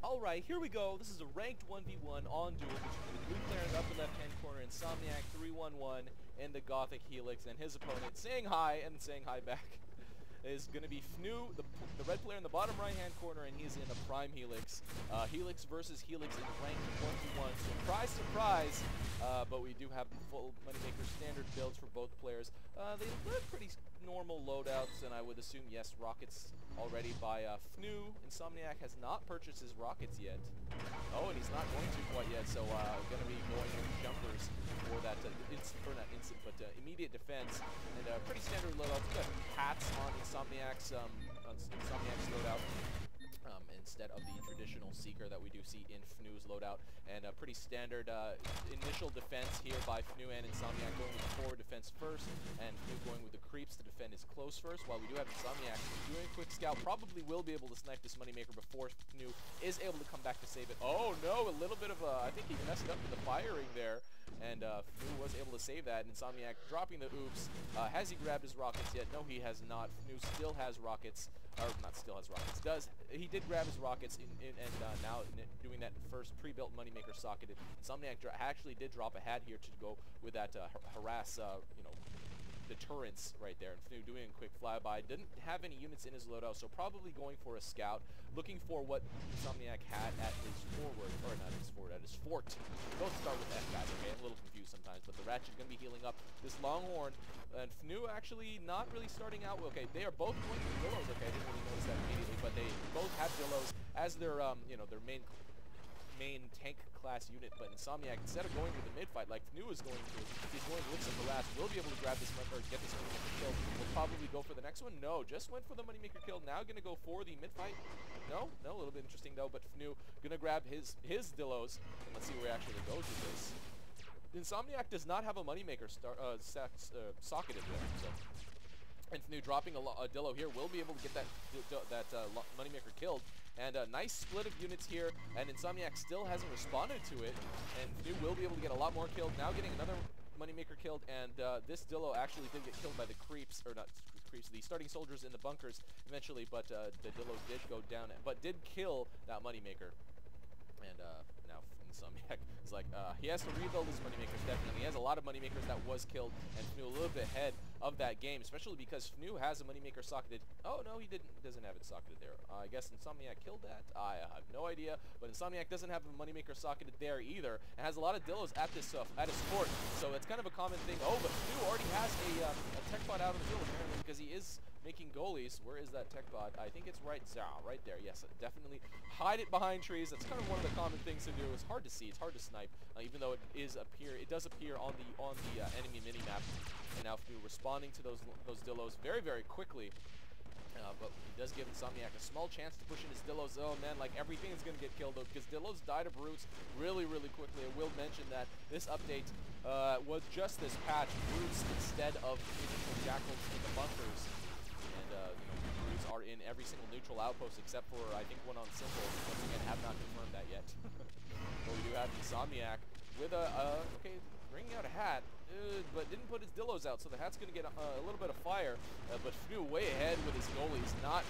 Alright, here we go. This is a ranked 1v1 on Duel between the blue player in the upper left-hand corner, Insomniac311, and the Gothic Helix, and his opponent saying hi and saying hi back is going to be Fnoo, the red player in the bottom right-hand corner, and he's in a Prime Helix. Helix versus Helix in ranked 1v1. Surprise, surprise! But we do have the full Moneymaker standard builds for both players. They look pretty normal loadouts, and I would assume, yes, rockets already by Fnoo. Insomniac has not purchased his rockets yet. Oh, and he's not going to quite yet, so going to be going with jumpers for that, immediate defense. And pretty standard loadout. We've got hats on Insomniac's loadout. Instead of the traditional Seeker that we do see in Fnoo's loadout. And a pretty standard initial defense here by Fnoo and Insomniac, going with the forward defense first, and Fnoo going with the creeps to defend his close first, while we do have Insomniac doing a quick scout. Probably will be able to snipe this Moneymaker before Fnoo is able to come back to save it. Oh no, a little bit of I think he messed up with the firing there, and Fnoo was able to save that. And Insomniac dropping the oops. Has he grabbed his rockets yet? No, he has not. Fnoo still has rockets, or not still has rockets, he did grab his rockets and now doing that first pre-built Moneymaker socketed. Insomniac actually did drop a hat here to go with that harass, deterrence right there. And Fnoo doing a quick flyby. Didn't have any units in his loadout, so probably going for a scout, looking for what Insomniac had at his forward, or not his forward, at his fort. Both start with F, guys, okay? I'm a little confused sometimes, but the Ratchet is going to be healing up this Longhorn, and Fnoo actually not really starting out. Okay, they are both going for Dillos. Okay, I didn't really notice that immediately, but they both have Dillos as their, their main tank class unit. But Insomniac, instead of going with the mid fight like Fnoo is going to, he's going to look some harass, will be able to grab this one, or get this Moneymaker kill. Will probably go for the next one. No, just went for the Moneymaker kill. Now going to go for the mid fight. No, a little bit interesting though. But Fnoo going to grab his Dillos, and let's see where he actually goes with this. Insomniac does not have a Moneymaker socketed there, so. And Fnoo dropping a Dillo here will be able to get that Moneymaker killed. And a nice split of units here, and Insomniac still hasn't responded to it. And Fnoo will be able to get a lot more killed. Now getting another Moneymaker killed, and this Dillo actually did get killed by the creeps, or not creeps, the starting soldiers in the bunkers eventually, but the Dillo did go down, but did kill that Moneymaker. And now Insomniac is like, he has to rebuild his Moneymakers, definitely. He has a lot of Moneymakers that was killed, and Fnoo a little bit ahead of that game, especially because Fnoo has a Moneymaker socketed. Oh, no, he doesn't have it socketed there. I guess Insomniac killed that? I have no idea, but Insomniac doesn't have a Moneymaker socketed there either, and has a lot of Dillos at this at his fort, so it's kind of a common thing. Oh, but Fnoo already has a tech bot out of the field, apparently, because he is making goalies. Where is that tech bot? I think it's right there. Yes, definitely hide it behind trees. That's kind of one of the common things to do. It's hard to see. It's hard to snipe, even though it does appear on the enemy minimap. And now Fnoo responding to those Dillos very, very quickly. But he does give Insomniac a small chance to push in his Dillos. Oh man, like everything is going to get killed though, because Dillos die to brutes really, really quickly. I will mention that this update was just this patch, brutes instead of traditional jackals in the bunkers. And brutes are in every single neutral outpost except for, I think, one on simple. Once again, have not confirmed that yet. But we do have Insomniac with okay, bringing out a hat, but didn't put his Dillos out, so the hat's going to get a little bit of fire. But Fnoo way ahead with his goalies, not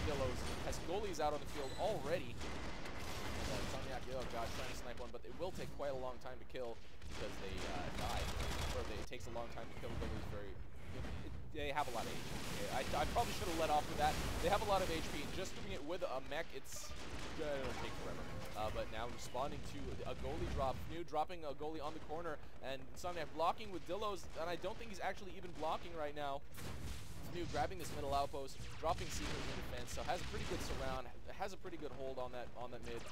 Dillos. Has goalies out on the field already. And Insomniac, oh god, trying to snipe one, but it will take quite a long time to kill because they die. Or it takes a long time to kill goalies. They have a lot of HP. Okay, I probably should have let off with that. They have a lot of HP, and just doing it with a mech, it'll take forever. But now responding to a goalie drop. Fnoo dropping a goalie on the corner, and Insomniac blocking with Dillos, and I don't think he's actually even blocking right now. Fnoo grabbing this middle outpost, dropping Seekers in defense, so has a pretty good surround, has a pretty good hold on that mid.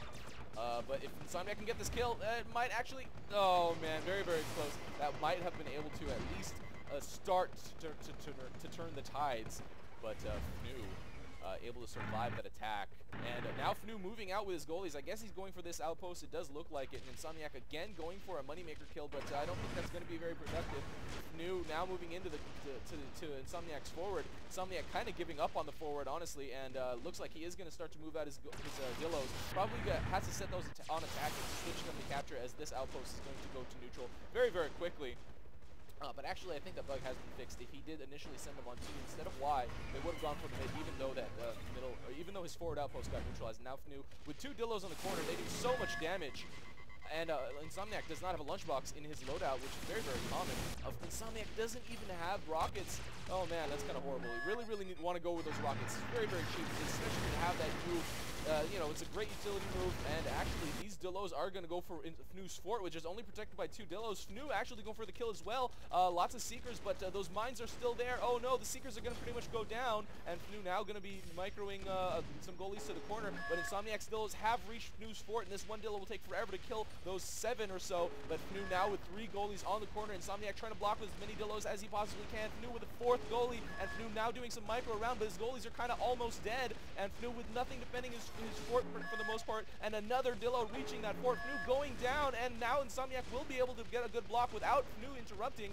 But if Insomniac can get this kill, it might actually, oh man, very, very close. That might have been able to at least start to turn the tides, but Fnoo able to survive that attack. And now Fnoo moving out with his goalies. I guess he's going for this outpost. It does look like it. And Insomniac again going for a Moneymaker kill, but I don't think that's going to be very productive. Fnoo now moving into to Insomniac's forward. Insomniac kind of giving up on the forward, honestly, and looks like he is going to start to move out his Dillos. Probably has to set those on attack and switch them to capture, as this outpost is going to go to neutral very, very quickly. But actually, I think that bug has been fixed. If he did initially send them on T instead of Y, they would have gone for the mid, even though that even though his forward outpost got neutralized. Now Fnoo, with 2 Dillos on the corner, they do so much damage. And Insomniac does not have a lunchbox in his loadout, which is very, very common. Insomniac doesn't even have rockets. Oh man, that's kind of horrible. You really, really want to go with those rockets. It's very, very cheap, especially to have that move. You know, it's a great utility move, and actually these Dillos are going to go for Fnoo's fort, which is only protected by 2 Dillos. Fnoo actually going for the kill as well. Lots of Seekers, but those mines are still there. Oh no, the Seekers are going to pretty much go down, and Fnoo now going to be microing some goalies to the corner, but Insomniac's Dillos have reached Fnoo's fort, and this one Dillo will take forever to kill those 7 or so, but Fnoo now with 3 goalies on the corner. Insomniac trying to block with as many Dillos as he possibly can. Fnoo with a 4th goalie, and Fnoo now doing some micro around, but his goalies are kind of almost dead, and Fnoo with nothing defending his fort for the most part, and another Dillo reaching that fort. Fnoo going down, and now Insomniac will be able to get a good block without Fnoo interrupting.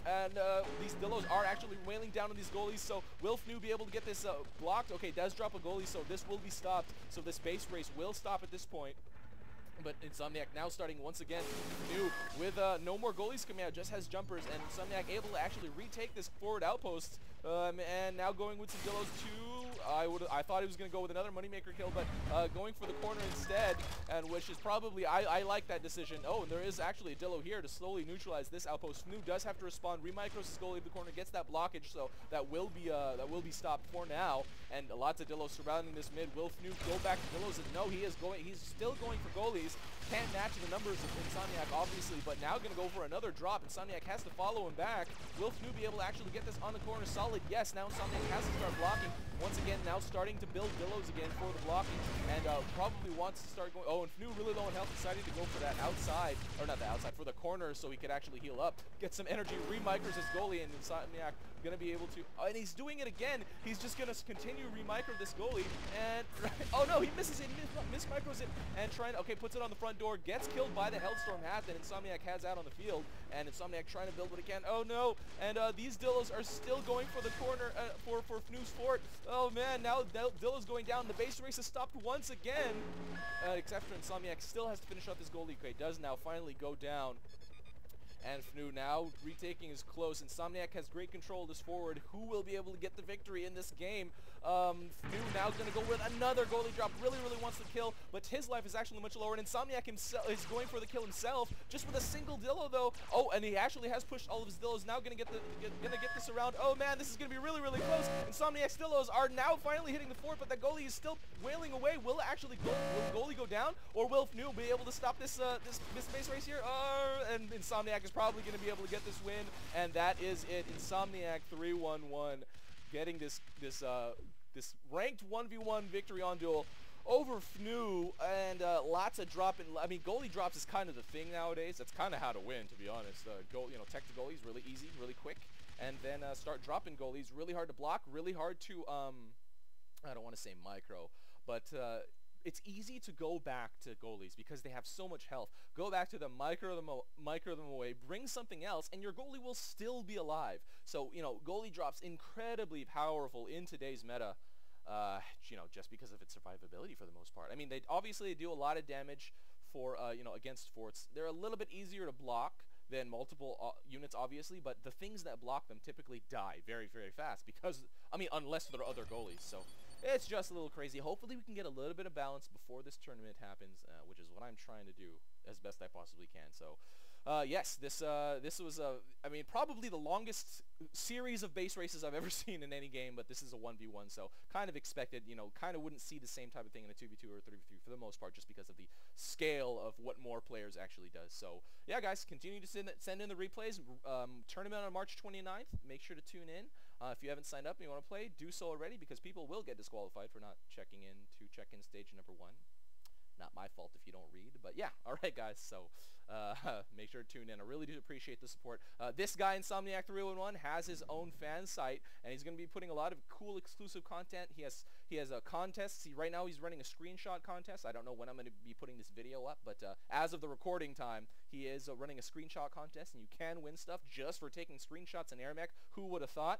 And these Dillos are actually wailing down on these goalies, so will Fnoo be able to get this blocked? Okay, does drop a goalie, so this will be stopped. So this base race will stop at this point. But Insomniac now starting once again new with no more goalies coming out, just has jumpers, and Insomniac able to actually retake this forward outpost, and now going with some Dillos too. I thought he was going to go with another moneymaker kill, but going for the corner instead, and which is probably, I like that decision. Oh, and there is actually a Dillo here to slowly neutralize this outpost. Fnoo does have to respond, remicros his goalie to the corner, gets that blockage, so that will be stopped for now, and lots of Dillos surrounding this mid. Will Fnoo go back to Dillos? No, he's still going for goalies. Can't match the numbers of Insomniac, obviously, but now going to go for another drop. Insomniac has to follow him back. Will Fnoo be able to actually get this on the corner solid? Yes, now Insomniac has to start blocking. Once again, now starting to build Dillos again for the blocking, and probably wants to start going. Oh, and Fnoo really low on health, deciding to go for that outside, or not the outside, for the corner, so he could actually heal up, get some energy, remicros his goalie, and Insomniac going to be able to, and he's doing it again. He's just going to continue remicro this goalie, and, oh no, he misses it, mismicros it, and okay, puts it on the front door, gets killed by the Hellstorm hat that Insomniac has out on the field, and Insomniac trying to build what he can. Oh no, and these Dillos are still going for the corner for Fnoo's fort. Oh man, now Dillo's going down. The base race is stopped once again, except for Insomniac still has to finish off this goalie. Okay, does now finally go down. And Fnoo now retaking is close. Insomniac has great control of this forward. Who will be able to get the victory in this game? Fnoo now going to go with another goalie drop. Really, really wants to kill, but his life is actually much lower. And Insomniac himself is going for the kill himself, just with a single Dillo though. Oh, and he actually has pushed all of his Dillos. Now going to get this around. Oh man, this is going to be really, really close. Insomniac's Dillos are now finally hitting the fort, but the goalie is still wailing away. Will goalie go down, or will Fnoo be able to stop this base race here? And Insomniac is probably going to be able to get this win, and that is it. Insomniac311 getting this ranked 1v1 victory on Duel over Fnoo, and lots of dropping. I mean, goalie drops is kind of the thing nowadays. That's kind of how to win, to be honest. Tech to goalies really easy, really quick, and then start dropping goalies. Really hard to block, really hard to I don't want to say micro, but it's easy to go back to goalies because they have so much health. Go back to them, micro them away, bring something else, and your goalie will still be alive. So, goalie drops incredibly powerful in today's meta, just because of its survivability for the most part. I mean, they obviously do a lot of damage for, against forts. They're a little bit easier to block than multiple units, obviously, but the things that block them typically die very, very fast because, unless there are other goalies, so it's just a little crazy. Hopefully we can get a little bit of balance before this tournament happens, which is what I'm trying to do as best I possibly can. So, yes, this was, probably the longest series of base races I've ever seen in any game, but this is a 1v1, so kind of expected, kind of wouldn't see the same type of thing in a 2v2 or a 3v3 for the most part, just because of the scale of what more players actually does. So, yeah, guys, continue to send in the replays. Tournament on March 29th. Make sure to tune in. If you haven't signed up and you want to play, do so already, because people will get disqualified for not checking in to check-in stage number 1. Not my fault if you don't read, but yeah, alright guys, so make sure to tune in. I really do appreciate the support. This guy, Insomniac311, has his own fan site, and he's going to be putting a lot of cool exclusive content. He has a contest. Right now he's running a screenshot contest. I don't know when I'm going to be putting this video up, but as of the recording time, he is running a screenshot contest, and you can win stuff just for taking screenshots in AirMech. Who would have thought?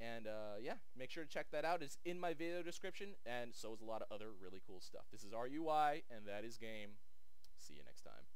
And yeah, make sure to check that out. It's in my video description, and so is a lot of other really cool stuff. This is RUI, and that is game. See you next time.